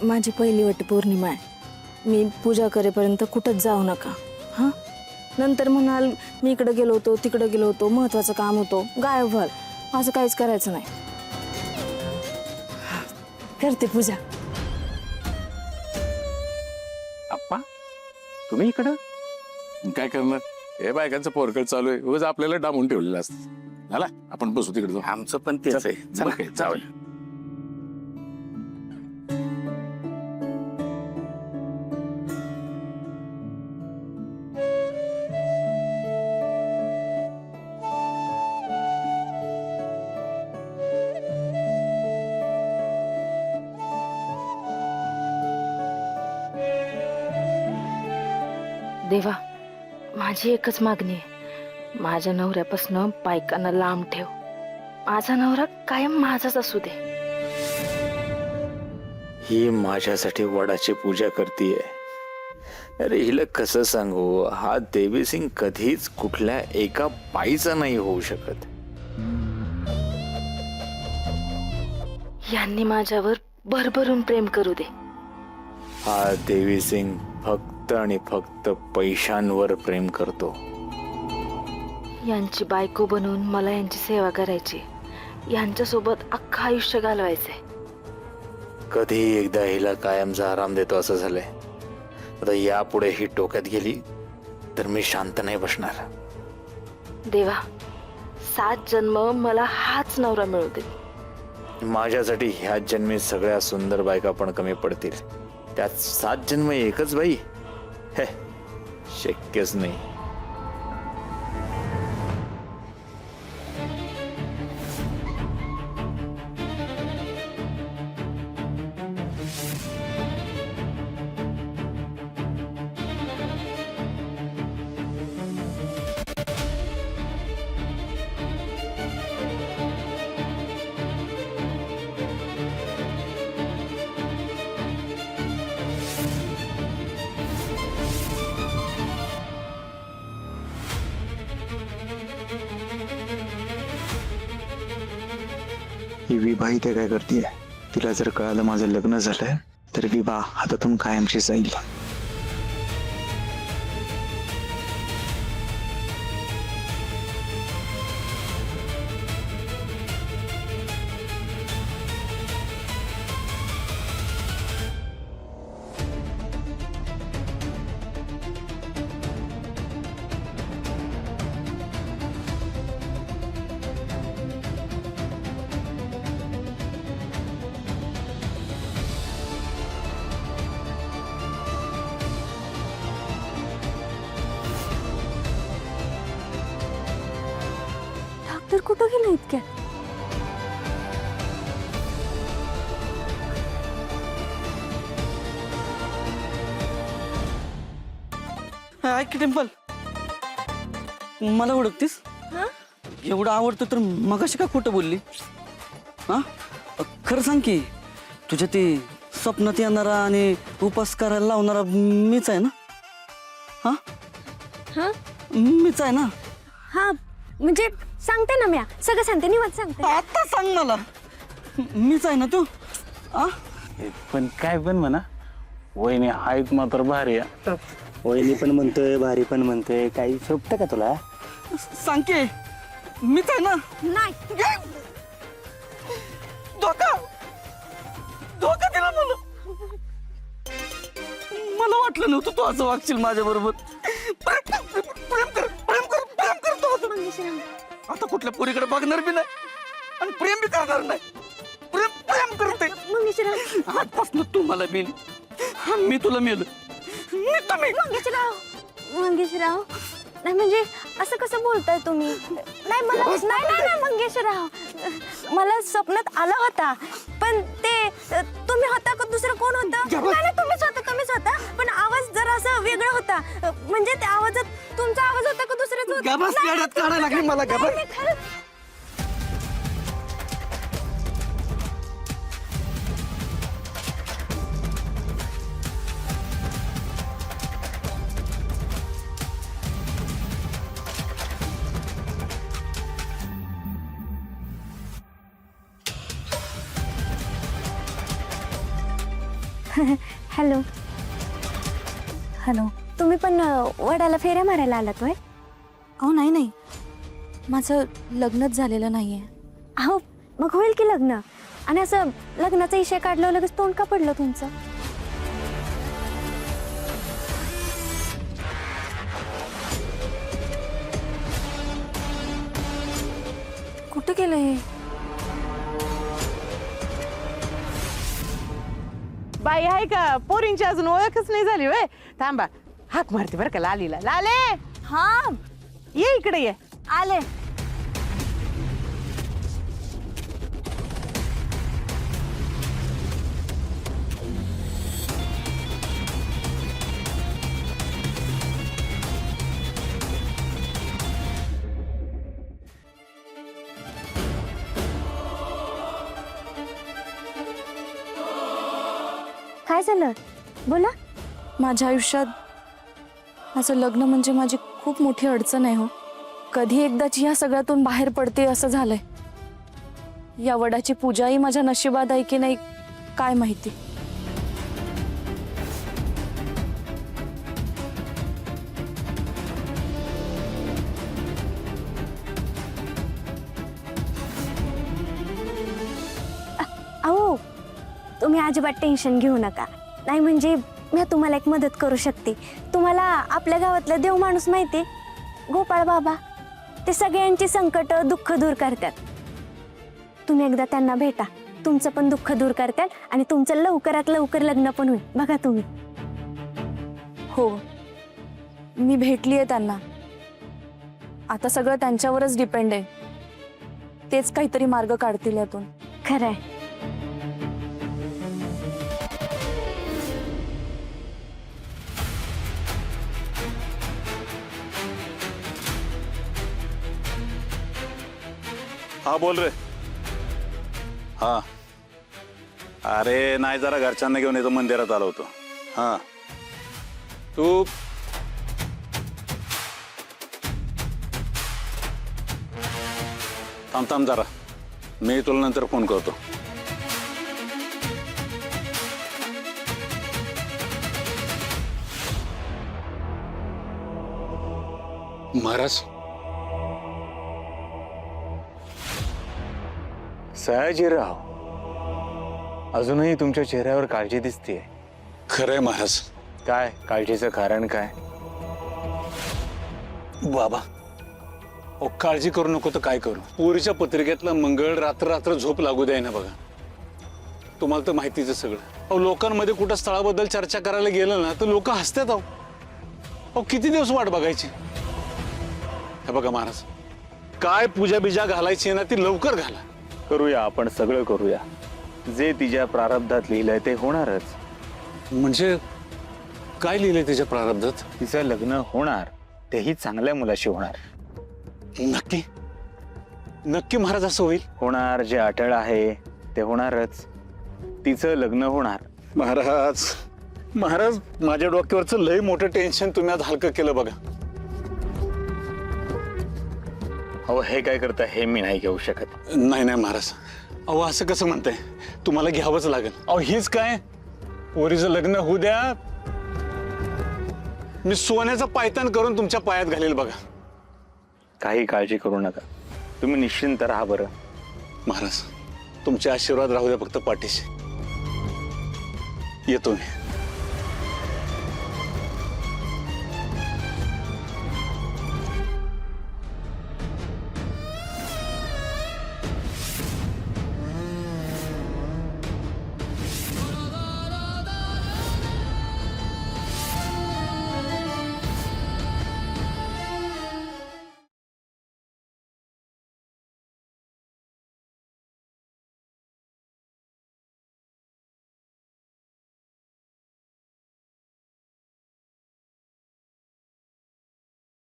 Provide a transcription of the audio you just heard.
माझी पहिली वटपौर्णिमा आहे, मी पूजा करेपर्यंत कुठंच जाऊ नका हां. नंतर म्हणाल मी इकडे गेलो होतो तिकडे गेलो होतो, महत्वाचं काम होतो, गायब व्हाल. असं काहीच करायचं नाही. करते पूजा. आप्पा तुम्ही इकडं काय करणार? हे बायकांचं पोरकळ चालू आहे, उगाच आपल्याला डांबून ठेवलेलं असतं. झाला आपण बसू तिकडे जाऊ. आमचं पण तेच आहे. चला काय जाऊया. देवा, माझी एकच मागणी आहे, माझ्या नवऱ्यापासून बायकांना लांब ठेव. माझा नवरा कायम माझाच असू दे. ही माझ्यासाठी वडाची पूजा करतीये. अरे हिला कसं सांगू, हा देवी सिंग कधीच कुठल्या एका बाईचा नाही होऊ शकत. यांनी माझ्यावर भरभरून प्रेम करू दे. हा देवी सिंग फक्त आणि फक्त पैशांवर प्रेम करतो. यांची बायको बनवून मला यांची सेवा करायची, यांच्यासोबत अख्खं आयुष्य घालवायचंय. कधी एकदा हिला कायमचा आराम देतो असं झालंय. आता यापुढे ही टोक्यात गेली तर मी शांत नाही बसणार. देवा, 7 जन्म मला हाच नवरा मिळू दे. माझ्यासाठी ह्याच जन्मी सगळ्या सुंदर बायका पण कमी पडतील, त्यात 7 जन्म एकच बाई, हे शक्यच नाही. ही विभा इथे काय करतीये? तिला जर कळालं माझं लग्न झालंय तर विभा हातातून कायमची जाईल. डॉक्टर कुठं गेले इतक्या? ऐक की टेम्पल, मला ओळखतीस? एवढं आवडतं तर मगाशी का खोटं बोलली? हा, खरं सांग की तुझ्या ते स्वप्नात येणारा आणि उपास करायला लावणारा मीच आहे ना? हा हा मीच आहे ना? हा म्हणजे सांगते ना, मी सगळं सांगते, निवांत सांगते. आता सांग मला, मीच आहे ना तू? आ पण काय पण म्हणा, वहिनी हायत मात्र भारी आहे. वहिनी पण म्हणतोय, भारी पण म्हणतोय, काही शोभतं का तुला? सांग की मीच आहे ना? नाही, धोका धोका दिला मला. मला वाटलं नव्हतं तू असं वागशील माझ्या बरोबर. प्रेम कर. आता कुठल्या पोरीकडे बघणार बी नाही आणि प्रेम बी करणार नाही. प्रेम करते. आजपासून तू मला मेल, मी तुला मेल. मंगेशराव, नाही म्हणजे असं कसं बोलताय तुम्ही? नाही मला नाही मंगेशराव, मला स्वप्नात आला होता, पण ते तुम्ही होता का दुसरं कोण होतं? नाही तुम्हीच होता, पण आवाज जरा असं वेगळा होता. म्हणजे त्या आवाजात तुमचा आवाज होता का दुसऱ्याच होता? गबास येड्यात काढायला लागली मला. गबास. नाही, खरंच. हॅलो. हॅलो. तुम्ही पण वडाला फेऱ्या मारायला आलात होय? अहो नाही, माझं लग्नच झालेलं नाहीये. अहो मग होईल की लग्न. आणि असं लग्नाचा विषय काढला लगेच तोंड का पडलं तुमचं? कुठं गेलं हे? बाई आहे का? पोरींची अजून ओळखच नाही झाली वय. थांबा, हाक मारते बरं का लालीला. लाले, हा ये इकडे ये. आले. काय झालं? बोला. माझ्या आयुष्यात माझं लग्न म्हणजे माझी खूप मोठी अडचण आहे हो. कधी एकदाची या सगळ्यातून बाहेर पडते असं झालंय. या वडाची पूजाही माझ्या नशिबात आहे की नाही काय माहिती. अहो तुम्ही अजिबात टेन्शन घेऊ नका. नाही म्हणजे मी तुम्हाला एक मदत करू शकते. तुम्हाला आपल्या गावातला देव माणूस माहिती, गोपाळ बाबा, ते सगळ्यांची संकट दुःख दूर करतात. तुम्ही एकदा त्यांना भेटा, तुमचं पण दुःख दूर करतात आणि तुमचं लवकरात लवकर लग्न पण होईल. बघा तुम्ही. हो, मी भेटली आहे त्यांना. आता सगळं त्यांच्यावरच डिपेंड आहे. तेच काहीतरी मार्ग काढतील यातून. खरंय. हा बोल रे. हा अरे नाही, जरा घरच्यांना घेऊन येतो, मंदिरात आलो होतो. हा तू थांब जरा, मी तुला नंतर फोन करतो. महाराज, सयाजीराव, अजूनही तुमच्या चेहऱ्यावर काळजी दिसतेय. खरंय महाराज. काय काळजीचं कारण काय? बाबा ओ, काळजी करू नको तर काय करू. पोरीच्या पत्रिकेतलं मंगळ रात्र झोप लागू द्याय ना. बघा तुम्हाला तर माहितीच आहे सगळं. अहो लोकांमध्ये कुठं स्थळाबद्दल चर्चा करायला गेलं ना तर लोक हसतात. अहो किती दिवस वाट बघायची. हे बघा महाराज, काय पूजा बिजा घालायची ना ती लवकर घाला. करूया, आपण सगळं करूया. जे तिच्या प्रारब्धात लिहिलंय ते होणारच. म्हणजे काय लिहिलंय तिच्या प्रारब्धात? तिचं लग्न होणार, तेही चांगल्या मुलाशी होणार. नक्की नक्की महाराज असं होईल? होणार. जे अटळ आहे ते होणारच. तिचं लग्न होणार. महाराज माझ्या डोक्यावरचं लय मोठं टेन्शन तुम्ही आज हलकं केलं बघा. अहो हे काय करता, हे मी नाही घेऊ शकत. नाही महाराज, अहो असं कसं म्हणताय? तुम्हाला घ्यावंच लागेल. अहो हीच काय, पोरीचं लग्न होऊ द्या, मी सोन्याचं पायतान करून तुमच्या पायात घालेल बघा. काही काळजी करू नका, तुम्ही निश्चिंत राहा. बरं महाराज, तुमचे आशीर्वाद राहू द्या फक्त पाठीशी. येतो मी.